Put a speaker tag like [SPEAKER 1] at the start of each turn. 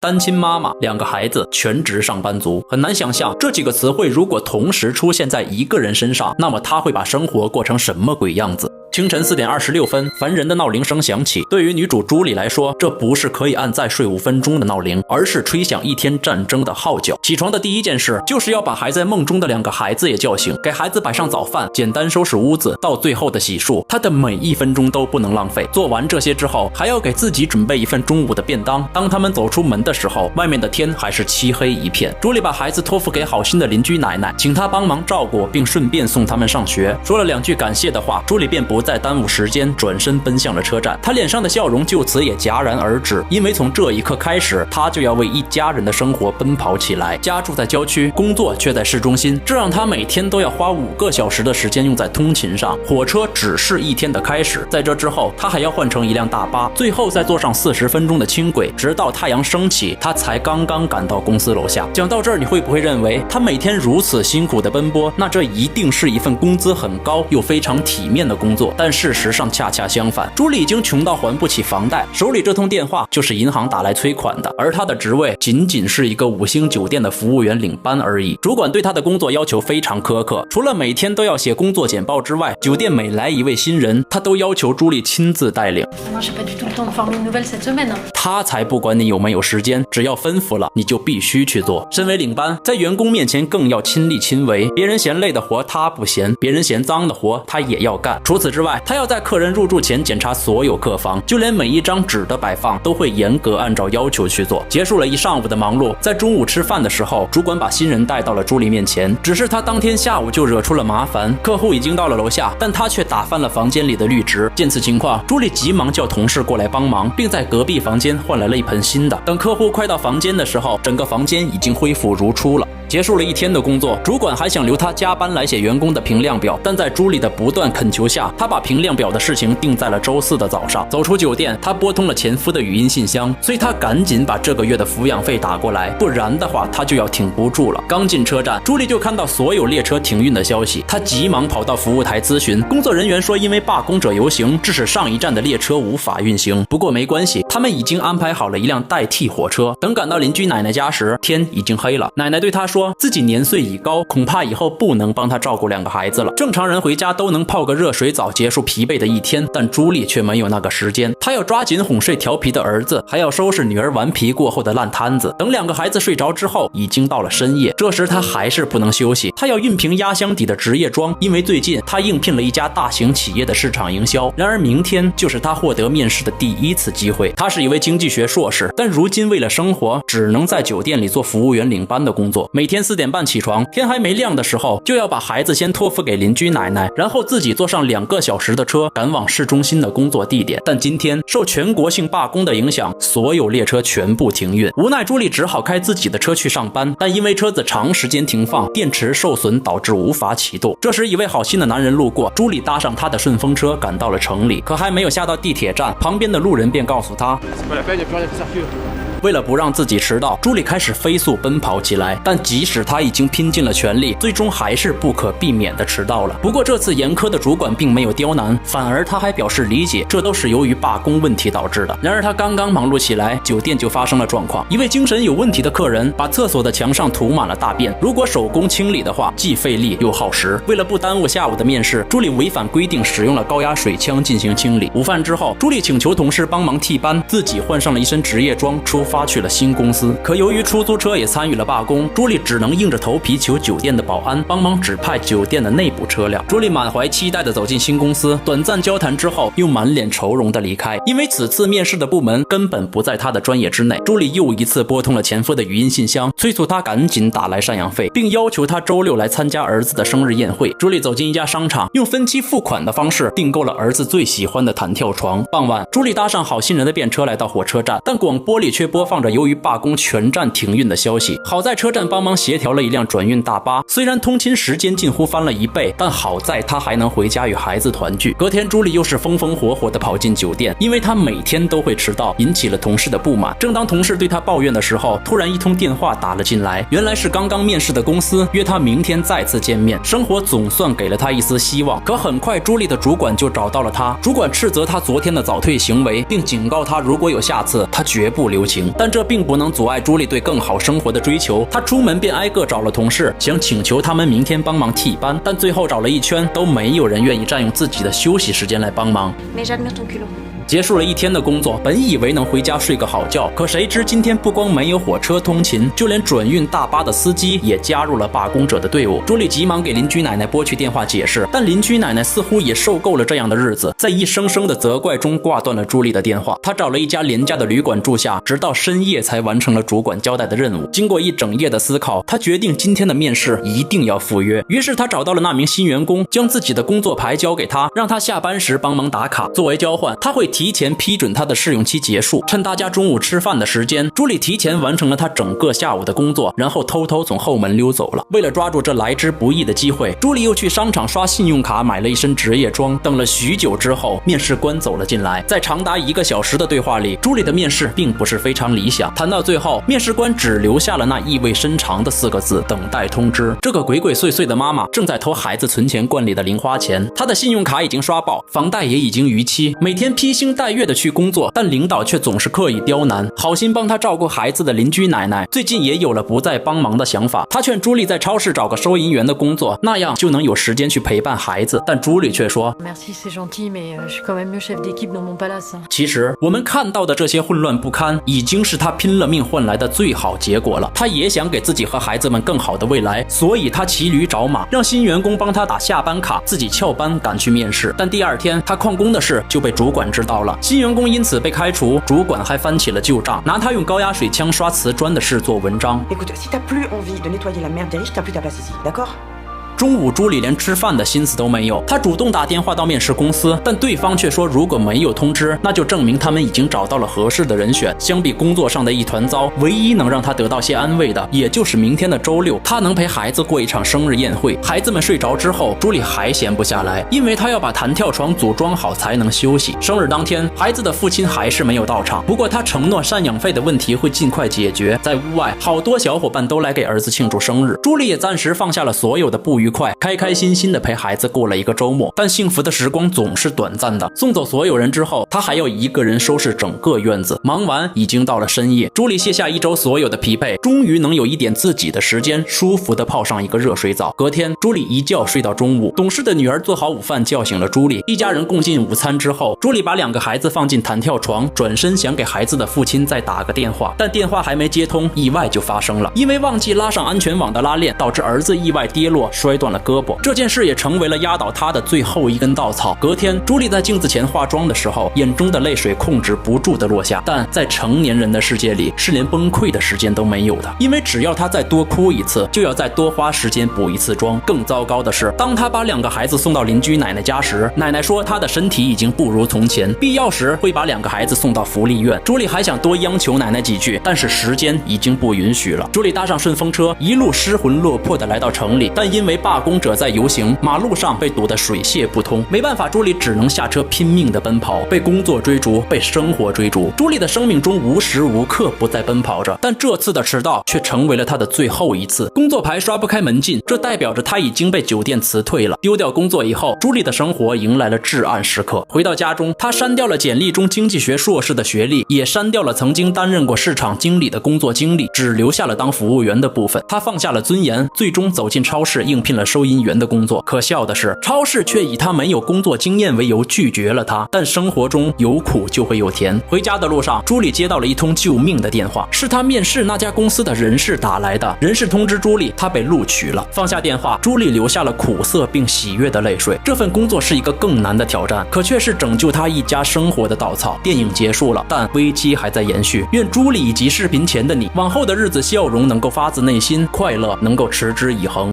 [SPEAKER 1] 单亲妈妈、2个孩子、全职上班族。很难想象这几个词汇如果同时出现在一个人身上，那么他会把生活过成什么鬼样子。清晨4点26分，烦人的闹铃声响起。对于女主朱莉来说，这不是可以按再睡5分钟的闹铃，而是吹响一天战争的号角。起床的第一件事就是要把还在梦中的2个孩子也叫醒，给孩子摆上早饭，简单收拾屋子，到最后的洗漱，她的每1分钟都不能浪费。做完这些之后，还要给自己准备一份中午的便当。当他们走出门的时候，外面的天还是漆黑一片。朱莉把孩子托付给好心的邻居奶奶，请她帮忙照顾，并顺便送他们上学。说了2句感谢的话，朱莉便不再耽误时间，转身奔向了车站。她脸上的笑容就此也戛然而止，因为从这一刻开始，她就要为一家人的生活奔跑起来。家住在郊区，工作却在市中心，这让她每天都要花5个小时的时间用在通勤上。火车只是一天的开始，在这之后，她还要换乘一辆大巴，最后再坐上40分钟的轻轨，直到太阳升起，她才刚刚赶到公司楼下。讲到这儿，你会不会认为她每天如此辛苦的奔波，那这一定是一份工资很高又非常体面的工作？但事实上恰恰相反，朱莉已经穷到还不起房贷，手里这通电话就是银行打来催款的，而她的职位仅仅是一个5星酒店的服务员领班而已。主管对她的工作要求非常苛刻，除了每天都要写工作简报之外，酒店每来一位新人，他都要求朱莉亲自带领。他才不管你有没有时间，只要吩咐了，你就必须去做。身为领班，在员工面前更要亲力亲为，别人嫌累的活他不嫌，别人嫌脏的活他也要干。除此之外，他要在客人入住前检查所有客房，就连每一张纸的摆放都会严格按照要求去做。结束了一上午的忙碌，在中午吃饭的时候，主管把新人带到了朱莉面前，只是他当天下午就惹出了麻烦，客户已经到了楼下，但他却打翻了房间里的绿植。见此情况，朱莉急忙叫同事过来帮忙，并在隔壁房间换来了一盆新的。等客户快到房间的时候，整个房间已经恢复如初了。结束了一天的工作，主管还想留他加班来写员工的评量表，但在朱莉的不断恳求下，他把评量表的事情定在了周4的早上。走出酒店，他拨通了前夫的语音信箱，所以他赶紧把这个月的抚养费打过来，不然的话他就要挺不住了。刚进车站，朱莉就看到所有列车停运的消息，他急忙跑到服务台咨询，工作人员说因为罢工者游行，致使上一站的列车无法运行。不过没关系，他们已经安排好了一辆代替火车。等赶到邻居奶奶家时，天已经黑了。奶奶对他说自己年岁已高，恐怕以后不能帮他照顾2个孩子了。正常人回家都能泡个热水澡结束疲惫的一天，但朱莉却没有那个时间。她要抓紧哄睡调皮的儿子，还要收拾女儿顽皮过后的烂摊子。等2个孩子睡着之后，已经到了深夜。这时她还是不能休息，她要熨平压箱底的职业装，因为最近她应聘了一家大型企业的市场营销。然而明天就是她获得面试的第1次机会。她是一位经济学硕士，但如今为了生活，只能在酒店里做服务员领班的工作。每天4点半起床，天还没亮的时候，就要把孩子先托付给邻居奶奶，然后自己坐上2个小时的车赶往市中心的工作地点。但今天受全国性罢工的影响，所有列车全部停运。无奈朱莉只好开自己的车去上班，但因为车子长时间停放，电池受损导致无法启动。这时一位好心的男人路过，朱莉搭上他的顺风车赶到了城里，可还没有下到地铁站，旁边的路人便告诉他为了不让自己迟到，朱莉开始飞速奔跑起来，但即使她已经拼尽了全力，最终还是不可避免地迟到了。不过这次严苛的主管并没有刁难，反而他还表示理解，这都是由于罢工问题导致的。然而他刚刚忙碌起来，酒店就发生了状况，一位精神有问题的客人把厕所的墙上涂满了大便，如果手工清理的话，既费力又耗时。为了不耽误下午的面试，朱莉违反规定使用了高压水枪进行清理。午饭之后，朱莉请求同事帮忙替班，自己换上了一身职业装出发去了新公司。可由于出租车也参与了罢工，朱莉只能硬着头皮求酒店的保安帮忙指派酒店的内部车辆。朱莉满怀期待地走进新公司，短暂交谈之后又满脸愁容地离开，因为此次面试的部门根本不在她的专业之内。朱莉又一次拨通了前夫的语音信箱，催促他赶紧打来赡养费，并要求他周6来参加儿子的生日宴会。朱莉走进一家商场，用分期付款的方式订购了儿子最喜欢的弹跳床。傍晚，朱莉搭上好心人的便车来到火车站，但广播里却播放着由于罢工全站停运的消息。好在车站帮忙协调了一辆转运大巴，虽然通勤时间近乎翻了1倍，但好在她还能回家与孩子团聚。隔天，朱莉又是风风火火地跑进酒店，因为她每天都会迟到，引起了同事的不满。正当同事对她抱怨的时候，突然一通电话打了进来，原来是刚刚面试的公司约她明天再次见面。生活总算给了她一丝希望，可很快朱莉的主管就找到了她，主管斥责她昨天的早退行为，并警告她如果有下次，她绝不留情。情，但这并不能阻碍朱莉对更好生活的追求。她出门便挨个找了同事，想请求他们明天帮忙替班，但最后找了一圈都没有人愿意占用自己的休息时间来帮忙。结束了一天的工作，本以为能回家睡个好觉，可谁知今天不光没有火车通勤，就连转运大巴的司机也加入了罢工者的队伍。朱莉急忙给邻居奶奶拨去电话解释，但邻居奶奶似乎也受够了这样的日子，在一声声的责怪中挂断了朱莉的电话。她找了一家廉价的旅馆住下，直到深夜才完成了主管交代的任务。经过一整夜的思考，她决定今天的面试一定要赴约。于是她找到了那名新员工，将自己的工作牌交给他，让他下班时帮忙打卡。作为交换，他会提前批准他的试用期结束，趁大家中午吃饭的时间，朱莉提前完成了他整个下午的工作，然后偷偷从后门溜走了。为了抓住这来之不易的机会，朱莉又去商场刷信用卡买了一身职业装。等了许久之后，面试官走了进来，在长达1个小时的对话里，朱莉的面试并不是非常理想。谈到最后，面试官只留下了那意味深长的4个字：等待通知。这个鬼鬼祟祟的妈妈正在偷孩子存钱罐里的零花钱，她的信用卡已经刷爆，房贷也已经逾期，每天披星戴月的去工作，但领导却总是刻意刁难。好心帮她照顾孩子的邻居奶奶最近也有了不再帮忙的想法，她劝朱莉在超市找个收银员的工作，那样就能有时间去陪伴孩子。但朱莉却说
[SPEAKER 2] Merci, c'est gentil, mais je suis quand même mieux chef d'équipe dans mon palace.
[SPEAKER 1] 其实我们看到的这些混乱不堪，已经是她拼了命换来的最好结果了。她也想给自己和孩子们更好的未来，所以她骑驴找马，让新员工帮她打下班卡，自己翘班赶去面试。但第2天，她旷工的事就被主管知道了，新员工因此被开除，主管还翻起了旧账，拿她用高压水枪刷瓷砖的事做文章。
[SPEAKER 3] Écoute, si t'as plus envie de nettoyer la merde d'Eric, t'as plus ta place ici, d'accord?
[SPEAKER 1] 中午朱莉连吃饭的心思都没有，她主动打电话到面试公司，但对方却说如果没有通知，那就证明他们已经找到了合适的人选。相比工作上的一团糟，唯一能让她得到些安慰的，也就是明天的周6，她能陪孩子过一场生日宴会。孩子们睡着之后，朱莉还闲不下来，因为她要把弹跳床组装好才能休息。生日当天，孩子的父亲还是没有到场，不过他承诺赡养费的问题会尽快解决。在屋外，好多小伙伴都来给儿子庆祝生日，朱莉也暂时放下了所有的不愉快，开开心心的陪孩子过了一个周末。但幸福的时光总是短暂的，送走所有人之后，她还要一个人收拾整个院子。忙完已经到了深夜，朱莉卸下1周所有的疲惫，终于能有一点自己的时间，舒服的泡上一个热水澡。隔天，朱莉一觉睡到中午，懂事的女儿做好午饭叫醒了朱莉，一家人共进午餐之后，朱莉把2个孩子放进弹跳床，转身想给孩子的父亲再打个电话，但电话还没接通，意外就发生了。因为忘记拉上安全网的拉链，导致儿子意外跌落，摔断了胳膊。这件事也成为了压倒她的最后一根稻草。隔天，朱莉在镜子前化妆的时候，眼中的泪水控制不住的落下。但在成年人的世界里，是连崩溃的时间都没有的，因为只要她再多哭一次，就要再多花时间补1次妆。更糟糕的是，当她把2个孩子送到邻居奶奶家时，奶奶说她的身体已经不如从前，必要时会把2个孩子送到福利院。朱莉还想多央求奶奶几句，但是时间已经不允许了。朱莉搭上顺风车，一路失魂落魄的来到城里，但因为罢工者在游行，马路上被堵得水泄不通。没办法，朱莉只能下车拼命的奔跑，被工作追逐，被生活追逐。朱莉的生命中无时无刻不在奔跑着，但这次的迟到却成为了她的最后一次。工作牌刷不开门禁，这代表着她已经被酒店辞退了。丢掉工作以后，朱莉的生活迎来了至暗时刻。回到家中，她删掉了简历中经济学硕士的学历，也删掉了曾经担任过市场经理的工作经历，只留下了当服务员的部分。她放下了尊严，最终走进超市应聘了收银员的工作。可笑的是，超市却以她没有工作经验为由拒绝了她。但生活中有苦就会有甜。回家的路上，朱莉接到了一通救命的电话，是她面试那家公司的人事打来的。人事通知朱莉，她被录取了。放下电话，朱莉流下了苦涩并喜悦的泪水。这份工作是一个更难的挑战，可却是拯救她一家生活的稻草。电影结束了，但危机还在延续。愿朱莉以及视频前的你，往后的日子笑容能够发自内心，快乐能够持之以恒。